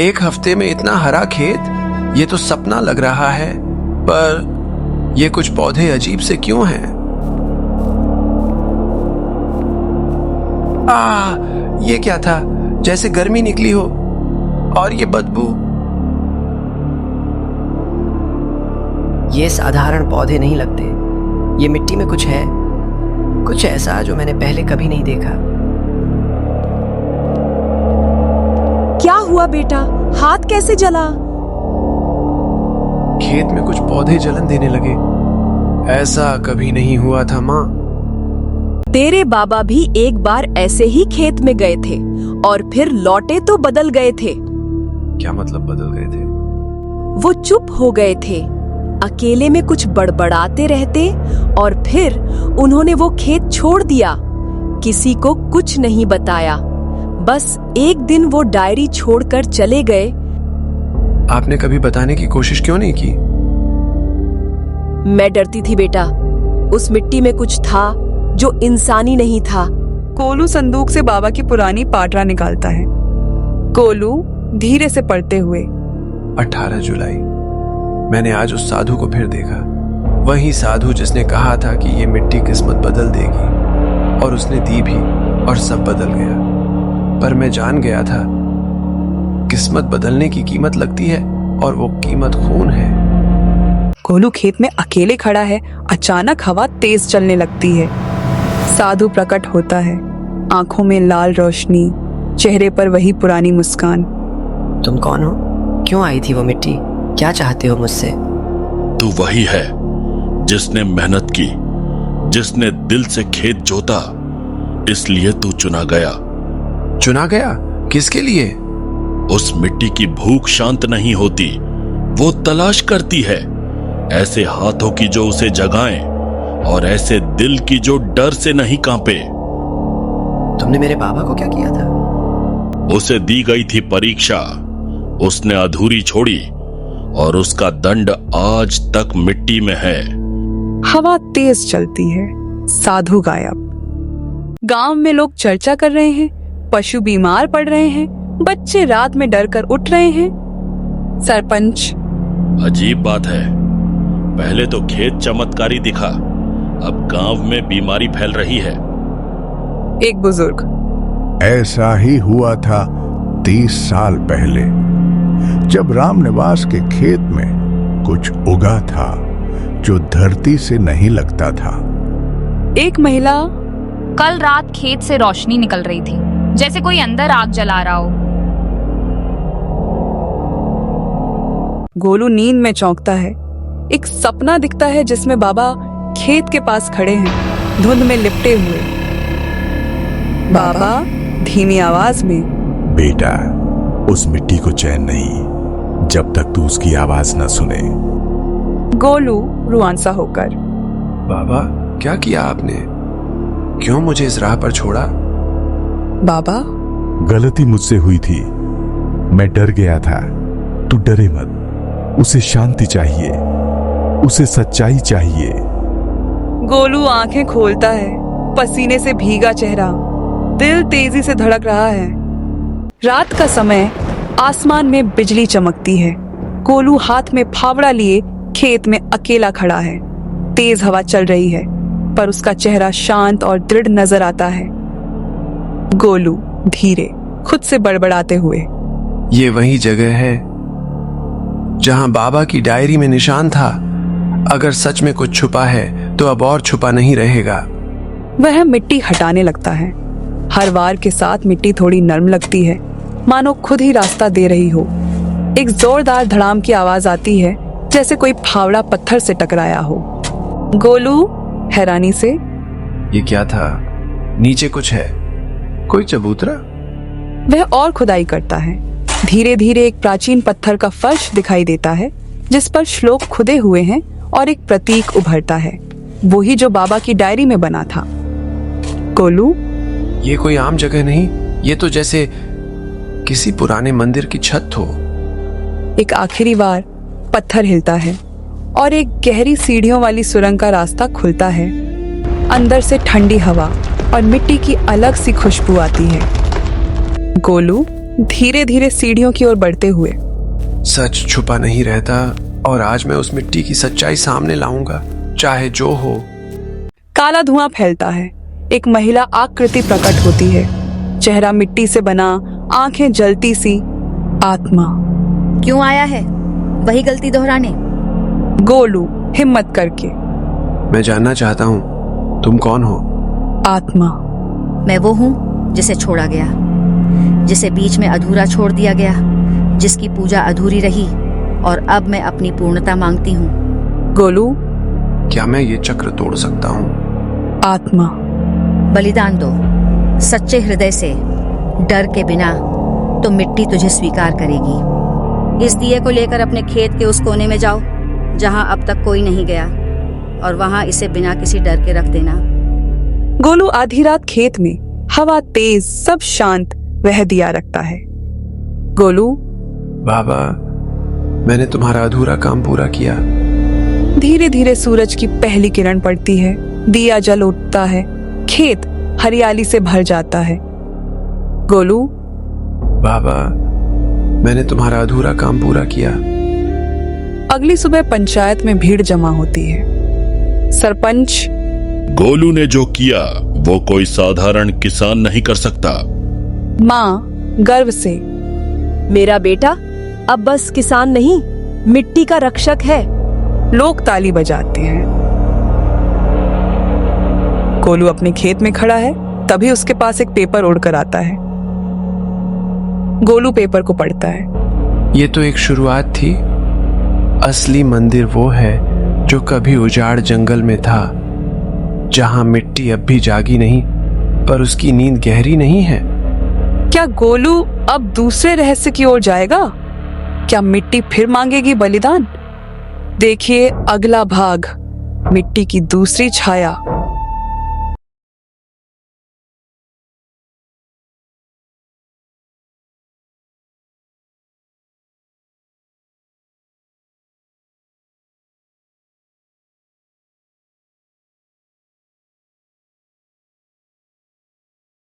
एक हफ्ते में इतना हरा खेत, ये तो सपना लग रहा है। पर ये कुछ पौधे अजीब से क्यों हैं? ये क्या था? जैसे गर्मी निकली हो। और ये बदबू। ये साधारण पौधे नहीं लगते। ये मिट्टी में कुछ है, कुछ ऐसा जो मैंने पहले कभी नहीं देखा। क्या हुआ बेटा? हाथ कैसे जला? खेत में कुछ पौधे जलन देने लगे। ऐसा कभी नहीं हुआ था माँ। तेरे बाबा भी एक बार ऐसे ही खेत में गए थे और फिर लौटे तो बदल गए थे। क्या मतलब बदल गए थे? वो चुप हो गए थे, अकेले में कुछ बड़बड़ाते रहते और फिर उन्होंने वो खेत छोड़ दिया। किसी को कुछ नहीं बताया। बस एक दिन वो डायरी छोड़कर चले गए। आपने कभी बताने की कोशिश क्यों नहीं की? मैं डरती थी बेटा। उस मिट्टी में कुछ था जो इंसानी नहीं था। कोलू संदूक से बाबा की पुरानी पाटरा निकालता है। कोलू धीरे से पढ़ते हुए। 18 जुलाई। मैंने आज उस साधु को फिर देखा। वही साधु जिसने कहा था कि ये मिट्टी किस्मत बदल देगी, और उसने दी भी और सब बदल गया। पर मैं जान गया था किस्मत बदलने की कीमत लगती है, और वो कीमत खून है। कोलू खेत में अकेले खड़ा है। अचानक हवा तेज चलने लगती है। साधु प्रकट होता है, आंखों में लाल रोशनी, चेहरे पर वही पुरानी मुस्कान। तुम कौन हो? क्यों आई थी वो मिट्टी? क्या चाहते हो मुझसे? तू वही है जिसने मेहनत की, जिसने दिल से खेत जोता, इसलिए तू चुना गया। चुना गया? किसके लिए? उस मिट्टी की भूख शांत नहीं होती, वो तलाश करती है ऐसे हाथों की जो उसे जगाएं, और ऐसे दिल की जो डर से नहीं कांपे। तुमने मेरे बाबा को क्या किया था? उसे दी गई थी परीक्षा, उसने अधूरी छोड़ी, और उसका दंड आज तक मिट्टी में है। हवा तेज चलती है। साधु गायब। गांव में लोग चर्चा कर रहे हैं। पशु बीमार पड़ रहे हैं। बच्चे रात में डर कर उठ रहे हैं। सरपंच। अजीब बात है, पहले तो खेत चमत्कारी दिखा, अब गांव में बीमारी फैल रही है। एक बुजुर्ग। ऐसा ही हुआ था 30 साल पहले, जब रामनिवास के खेत में कुछ उगा था जो धरती से नहीं लगता था। एक महिला। कल रात खेत से रोशनी निकल रही थी, जैसे कोई अंदर आग जला रहा हो। गोलू नींद में चौंकता है। एक सपना दिखता है जिसमें बाबा खेत के पास खड़े हैं, धुंध में लिपटे हुए। बाबा धीमी आवाज में, बेटा, उस मिट्टी को चैन नहीं जब तक तू उसकी आवाज न सुने। गोलू रुआंसा होकर, बाबा क्या किया आपने? क्यों मुझे इस राह पर छोड़ा? बाबा, गलती मुझसे हुई थी, मैं डर गया था। तू डरे मत, उसे शांति चाहिए, उसे सच्चाई चाहिए। गोलू आंखें खोलता है, पसीने से भीगा चेहरा, दिल तेजी से धड़क रहा है। रात का समय, आसमान में बिजली चमकती है। गोलू हाथ में फावड़ा लिए खेत में अकेला खड़ा है। तेज हवा चल रही है, पर उसका चेहरा शांत और दृढ़ नजर आता है। गोलू धीरे, खुद से बड़बड़ाते हुए, ये वही जगह है जहां बाबा की डायरी में निशान था। अगर सच में कुछ छुपा है तो अब और छुपा नहीं रहेगा। वह मिट्टी हटाने लगता है। हर वार के साथ मिट्टी थोड़ी नरम लगती है, मानो खुद ही रास्ता दे रही हो। एक जोरदार धड़ाम की आवाज आती है, जैसे कोई फावड़ा पत्थर से टकराया हो। गोलू हैरानी से, ये क्या था? नीचे कुछ है, कोई चबूतरा? वह और खुदाई करता है। धीरे धीरे एक प्राचीन पत्थर का फर्श दिखाई देता है, जिस पर श्लोक खुदे हुए हैं और एक प्रतीक उभरता है, वही जो बाबा की डायरी में बना था। गोलू, ये कोई आम जगह नहीं, ये तो जैसे किसी पुराने मंदिर की छत हो। एक आखिरी बार पत्थर हिलता है और एक गहरी सीढ़ियों वाली सुरंग का रास्ता खुलता है। अंदर से ठंडी हवा और मिट्टी की अलग सी खुशबू आती है। गोलू धीरे धीरे सीढ़ियों की ओर बढ़ते हुए। सच छुपा नहीं रहता और आज मैं उस मिट्टी की सच्चाई सामने लाऊंगा, चाहे जो हो। काला धुआं फैलता है। एक महिला आकृति प्रकट होती है। चेहरा मिट्टी से बना, आंखें जलती सी। आत्मा। क्यों आया है वही गलती दोहराने? गोलू हिम्मत करके। मैं जानना चाहता हूँ, तुम कौन हो? आत्मा। मैं वो हूँ जिसे छोड़ा गया, जिसे बीच में अधूरा छोड़ दिया गया, जिसकी पूजा अधूरी रही और अब मैं अपनी पूर्णता मांगती हूँ। गोलू। क्या मैं ये चक्र तोड़ सकता हूँ? आत्मा। बलिदान दो सच्चे हृदय से, डर के बिना, तो मिट्टी तुझे स्वीकार करेगी। इस दिए को लेकर अपने खेत के उस कोने में जाओ जहां अब तक कोई नहीं गया, और वहां इसे बिना किसी डर के रख देना। गोलू आधी रात खेत में, हवा तेज, सब शांत, वह दिया रखता है। गोलू। बाबा, मैंने तुम्हारा अधूरा काम पूरा किया। धीरे धीरे सूरज की पहली किरण पड़ती है, दिया जल उठता है, खेत हरियाली से भर जाता है। गोलू। बाबा, मैंने तुम्हारा अधूरा काम पूरा किया। अगली सुबह पंचायत में भीड़ जमा होती है। सरपंच। गोलू ने जो किया वो कोई साधारण किसान नहीं कर सकता। माँ गर्व से। मेरा बेटा अब बस किसान नहीं, मिट्टी का रक्षक है। लोग ताली बजाते हैं। गोलू अपने खेत में खड़ा है, तभी उसके पास एक पेपर उड़कर आता है। गोलू पेपर को पढ़ता है। ये तो एक शुरुआत थी। असली मंदिर वो है जो कभी उजाड़ जंगल में था, जहां मिट्टी अब भी जागी नहीं, पर उसकी नींद गहरी नहीं है। क्या गोलू अब दूसरे रहस्य की ओर जाएगा? क्या मिट्टी फिर मांगेगी बलिदान? देखिए अगला भाग, मिट्टी की दूसरी छाया।